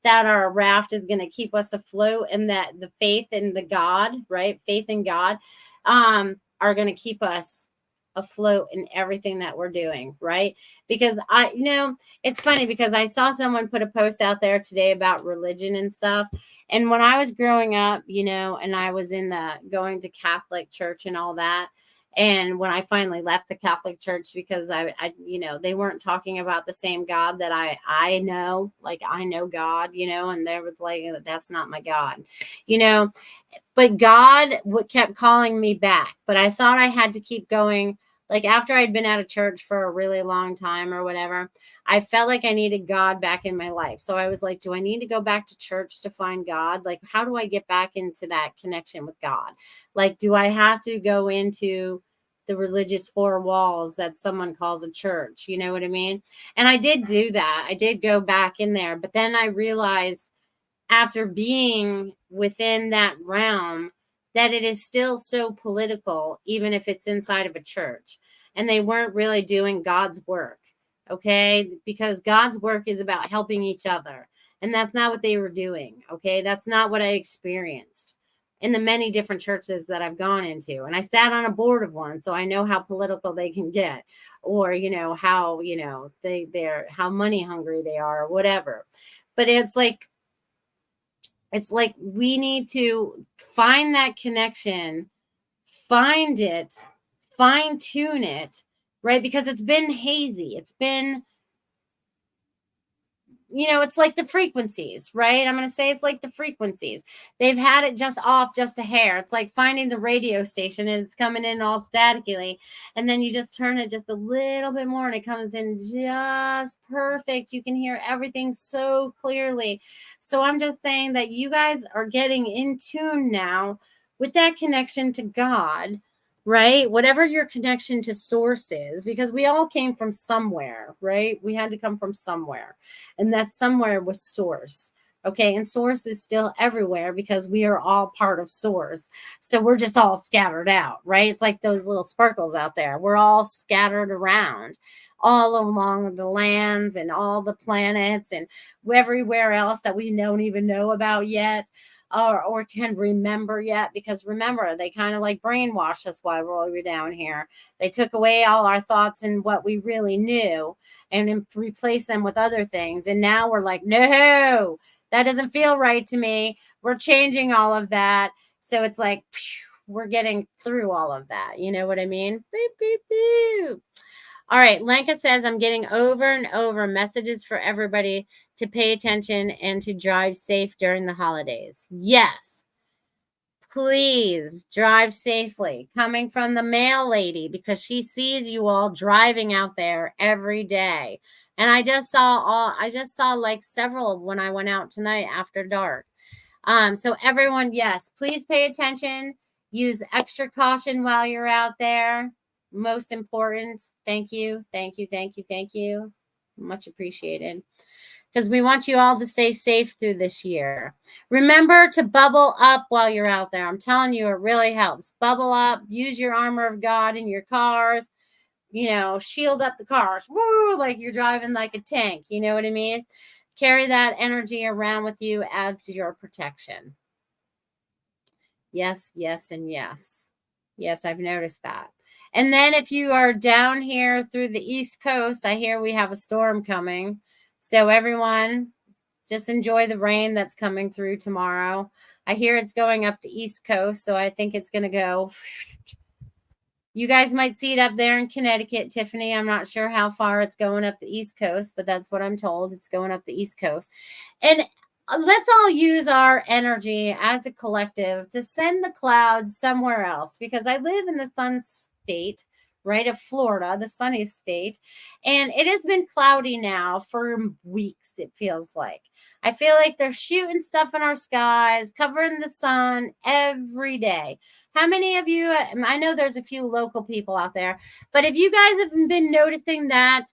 that our raft is going to keep us afloat, and that the faith in the God, right? Faith in God, are going to keep us afloat in everything that we're doing, right? Because it's funny because I saw someone put a post out there today about religion and stuff. And when I was growing up, and I was in the going to Catholic church and all that, and when I finally left the Catholic church because I they weren't talking about the same God that I know, like I know God, and they were like, that's not my God, but God kept calling me back. But I thought I had to keep going. Like after I'd been out of church for a really long time or whatever, I felt like I needed God back in my life. So I was like, do I need to go back to church to find God? Like, how do I get back into that connection with God? Like, do I have to go into the religious four walls that someone calls a church? You know what I mean? And I did do that. I did go back in there. But then I realized after being within that realm that it is still so political, even if it's inside of a church. And they weren't really doing God's work, okay? Because God's work is about helping each other. And that's not what they were doing, okay? That's not what I experienced in the many different churches that I've gone into. And I sat on a board of one, so I know how political they can get, or, how, how money hungry they are, or whatever. But it's like we need to find that connection, find it, fine tune it, right? Because it's been hazy. It's been, it's like the frequencies, right? I'm going to say it's like the frequencies. They've had it just off just a hair. It's like finding the radio station and it's coming in all statically. And then you just turn it just a little bit more and it comes in just perfect. You can hear everything so clearly. So I'm just saying that you guys are getting in tune now with that connection to God, right? Whatever your connection to source is, because we all came from somewhere, right? We had to come from somewhere. And that somewhere was source. Okay. And source is still everywhere because we are all part of source. So we're just all scattered out, right? It's like those little sparkles out there. We're all scattered around all along the lands and all the planets and everywhere else that we don't even know about yet. Or can remember yet, because remember, they kind of like brainwashed us while we were down here. They took away all our thoughts and what we really knew and replace them with other things. And now we're like, no, that doesn't feel right to me. We're changing all of that. So it's like, we're getting through all of that. You know what I mean? Beep, beep, beep. All right. Lenka says, I'm getting over and over messages for everybody to pay attention and to drive safe during the holidays. Yes. Please drive safely. Coming from the mail lady, because she sees you all driving out there every day. And I just saw like several when I went out tonight after dark. So everyone, yes, please pay attention. Use extra caution while you're out there. Most important. Thank you. Thank you. Thank you. Thank you. Much appreciated. Because we want you all to stay safe through this year. Remember to bubble up while you're out there. I'm telling you, it really helps. Bubble up. Use your armor of God in your cars. Shield up the cars. Woo! Like you're driving like a tank. You know what I mean? Carry that energy around with you as your protection. Yes, yes, and yes. Yes, I've noticed that. And then if you are down here through the East Coast, I hear we have a storm coming. So everyone, just enjoy the rain that's coming through tomorrow. I hear it's going up the East Coast, so I think it's going to go. You guys might see it up there in Connecticut, Tiffany. I'm not sure how far it's going up the East Coast, but that's what I'm told. It's going up the East Coast. And let's all use our energy as a collective to send the clouds somewhere else, because I live in the sun state, right, of Florida, the sunny state, and it has been cloudy now for weeks, it feels like. I feel like they're shooting stuff in our skies, covering the sun every day. How many of you, I know there's a few local people out there, but if you guys have been noticing that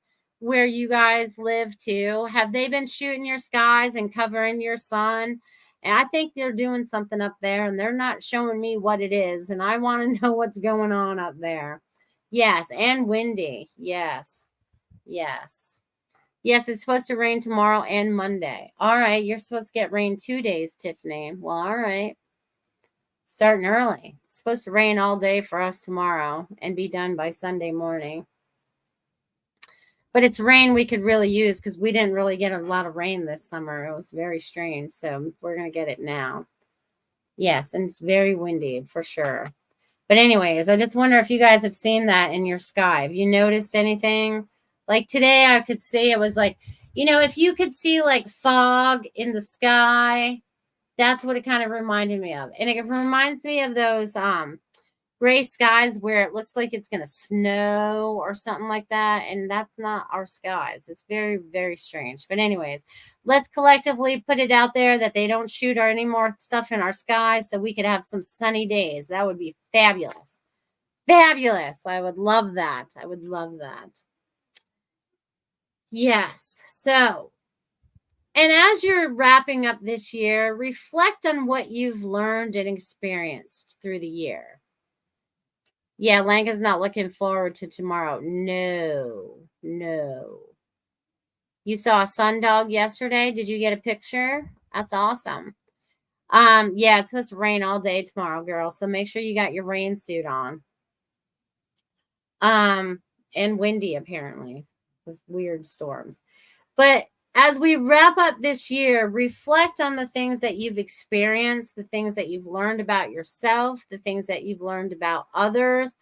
where you guys live too? Have they been shooting your skies and covering your sun? And I think they're doing something up there and they're not showing me what it is. And I want to know what's going on up there. Yes. And windy. Yes. Yes. Yes, it's supposed to rain tomorrow and Monday. All right. You're supposed to get rain 2 days, Tiffany. Well, all right. Starting early. It's supposed to rain all day for us tomorrow and be done by Sunday morning. But it's rain we could really use because we didn't really get a lot of rain this summer. It was very strange. So we're going to get it now. Yes, and it's very windy for sure. But anyways, I just wonder if you guys have seen that in your sky. Have you noticed anything? Like today I could see it was like, if you could see like fog in the sky, that's what it kind of reminded me of. And it reminds me of those gray skies where it looks like it's going to snow or something like that. And that's not our skies. It's very, very strange. But anyways, let's collectively put it out there that they don't shoot any more stuff in our skies so we could have some sunny days. That would be fabulous. Fabulous. I would love that. I would love that. Yes. So, and as you're wrapping up this year, reflect on what you've learned and experienced through the year. Yeah, Lanka's not looking forward to tomorrow. No. You saw a sundog yesterday? Did you get a picture? That's awesome. Yeah, it's supposed to rain all day tomorrow, girl. So make sure you got your rain suit on. And windy apparently. Those weird storms. But as we wrap up this year, reflect on the things that you've experienced, the things that you've learned about yourself, the things that you've learned about others,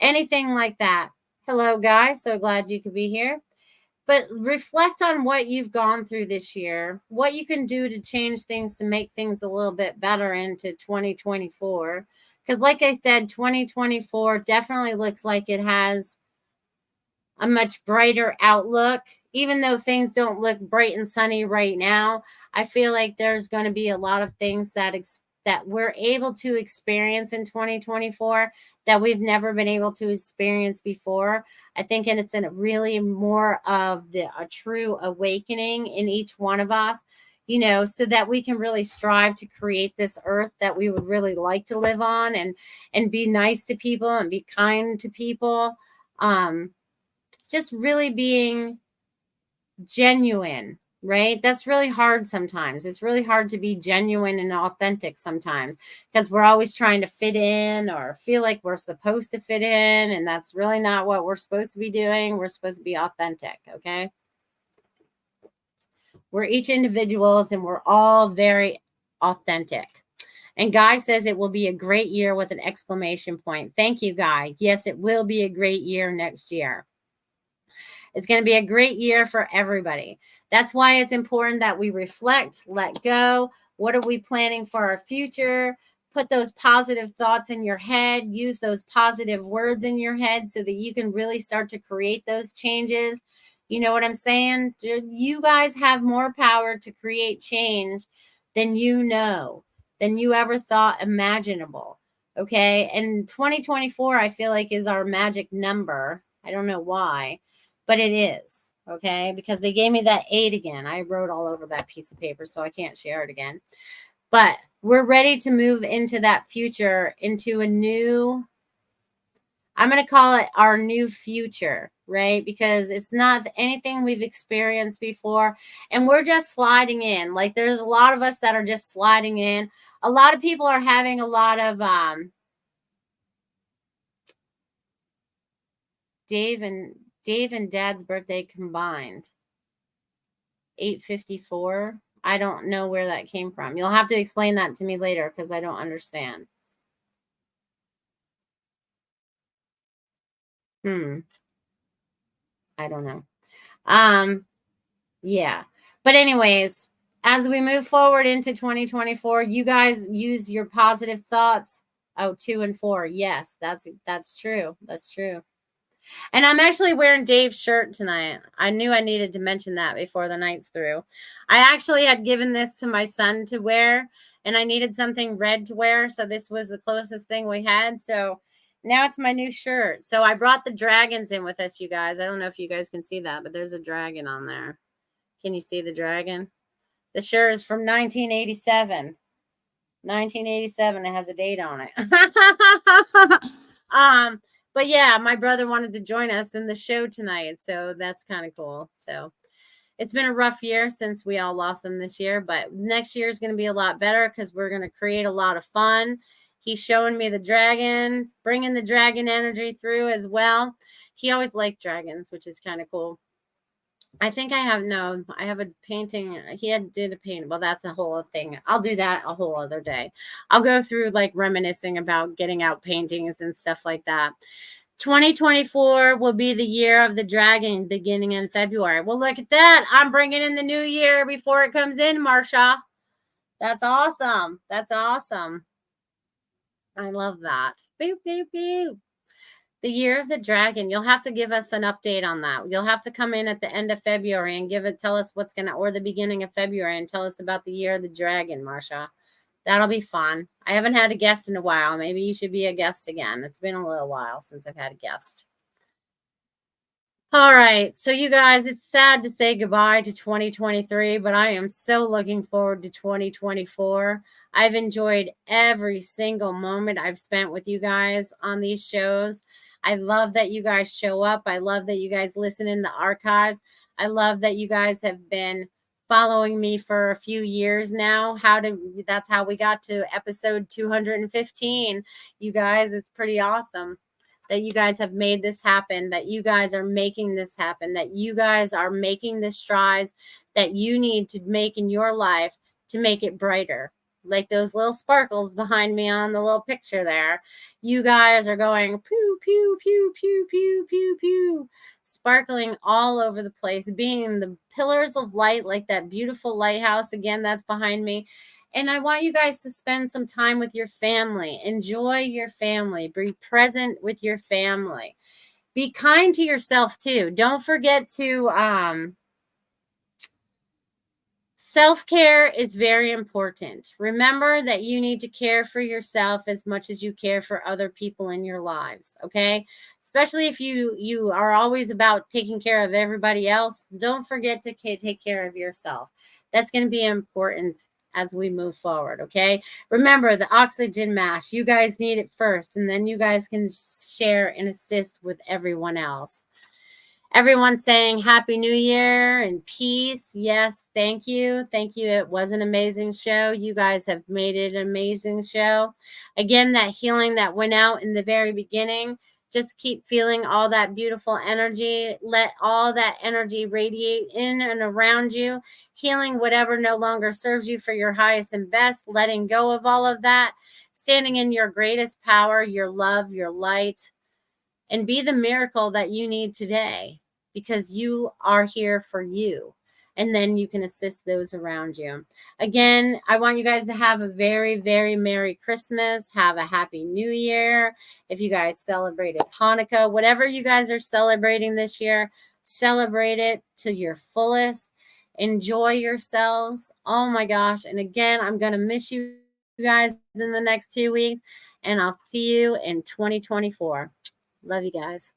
anything like that. Hello, guys. So glad you could be here. But reflect on what you've gone through this year, what you can do to change things to make things a little bit better into 2024. Because like I said, 2024 definitely looks like it has a much brighter outlook. Even though things don't look bright and sunny right now, I feel like there's going to be a lot of things that we're able to experience in 2024 that we've never been able to experience before. I think, and it's really more of a true awakening in each one of us, so that we can really strive to create this earth that we would really like to live on and be nice to people and be kind to people. Just really being genuine, right? That's really hard sometimes. It's really hard to be genuine and authentic sometimes because we're always trying to fit in or feel like we're supposed to fit in. And that's really not what we're supposed to be doing. We're supposed to be authentic, okay? We're each individuals and we're all very authentic. And Guy says it will be a great year with an exclamation point. Thank you, Guy. Yes, it will be a great year next year. It's going to be a great year for everybody. That's why it's important that we reflect, let go. What are we planning for our future? Put those positive thoughts in your head. Use those positive words in your head so that you can really start to create those changes. You know what I'm saying? You guys have more power to create change than than you ever thought imaginable. Okay. And 2024, I feel like, is our magic number. I don't know why. But it is, okay? Because they gave me that 8 again. I wrote all over that piece of paper, so I can't share it again. But we're ready to move into that future, into a new, I'm going to call it our new future, right? Because it's not anything we've experienced before. And we're just sliding in. Like there's a lot of us that are just sliding in. A lot of people are having a lot of, Dave and Dad's birthday combined. 8:54. I don't know where that came from. You'll have to explain that to me later because I don't understand. I don't know. Yeah. But anyways, as we move forward into 2024, you guys use your positive thoughts. Oh, 2 and 4. Yes, that's true. That's true. And I'm actually wearing Dave's shirt tonight. I knew I needed to mention that before the night's through. I actually had given this to my son to wear, and I needed something red to wear. So this was the closest thing we had. So Now it's my new shirt. So I brought the dragons in with us, you guys. I don't know if you guys can see that, but there's a dragon on there. Can you see the dragon? The shirt is from 1987. 1987. It has a date on it. But yeah, my brother wanted to join us in the show tonight, so that's kind of cool. So it's been a rough year since we all lost him this year, but next year is going to be a lot better because we're going to create a lot of fun. He's showing me the dragon, bringing the dragon energy through as well. He always liked dragons, which is kind of cool. I think I have a painting. Did a painting. Well, that's a whole thing. I'll do that a whole other day. I'll go through like reminiscing about getting out paintings and stuff like that. 2024 will be the year of the dragon beginning in February. Well, look at that. I'm bringing in the new year before it comes in, Marsha. That's awesome. That's awesome. I love that. Boop, boop, boop. The year of the dragon. You'll have to give us an update on that. You'll have to come in at the end of February and tell us what's going to, or the beginning of February and tell us about the year of the dragon, Marsha. That'll be fun. I haven't had a guest in a while. Maybe you should be a guest again. It's been a little while since I've had a guest. All right. So you guys, it's sad to say goodbye to 2023, but I am so looking forward to 2024. I've enjoyed every single moment I've spent with you guys on these shows. I love that you guys show up. I love that you guys listen in the archives. I love that you guys have been following me for a few years now. That's how we got to episode 215. You guys, it's pretty awesome that you guys have made this happen, that you guys are making this happen, that you guys are making the strides that you need to make in your life to make it brighter. Like those little sparkles behind me on the little picture there. You guys are going pew, pew, pew, pew, pew, pew, pew, sparkling all over the place, being the pillars of light, like that beautiful lighthouse again that's behind me. And I want you guys to spend some time with your family. Enjoy your family. Be present with your family. Be kind to yourself too. Don't forget to self-care is very important. Remember that you need to care for yourself as much as you care for other people in your lives, okay? Especially if you are always about taking care of everybody else, don't forget to take care of yourself. That's going to be important as we move forward, okay? Remember the oxygen mask. You guys need it first, and then you guys can share and assist with everyone else. Everyone saying Happy New Year and peace. Yes, thank you. Thank you. It was an amazing show. You guys have made it an amazing show. Again, that healing that went out in the very beginning, just keep feeling all that beautiful energy. Let all that energy radiate in and around you, healing whatever no longer serves you for your highest and best, letting go of all of that, standing in your greatest power, your love, your light, and be the miracle that you need today, because you are here for you. And then you can assist those around you. Again, I want you guys to have a very, very Merry Christmas. Have a Happy New Year. If you guys celebrated Hanukkah, whatever you guys are celebrating this year, celebrate it to your fullest. Enjoy yourselves. Oh my gosh. And again, I'm going to miss you guys in the next 2 weeks. And I'll see you in 2024. Love you guys.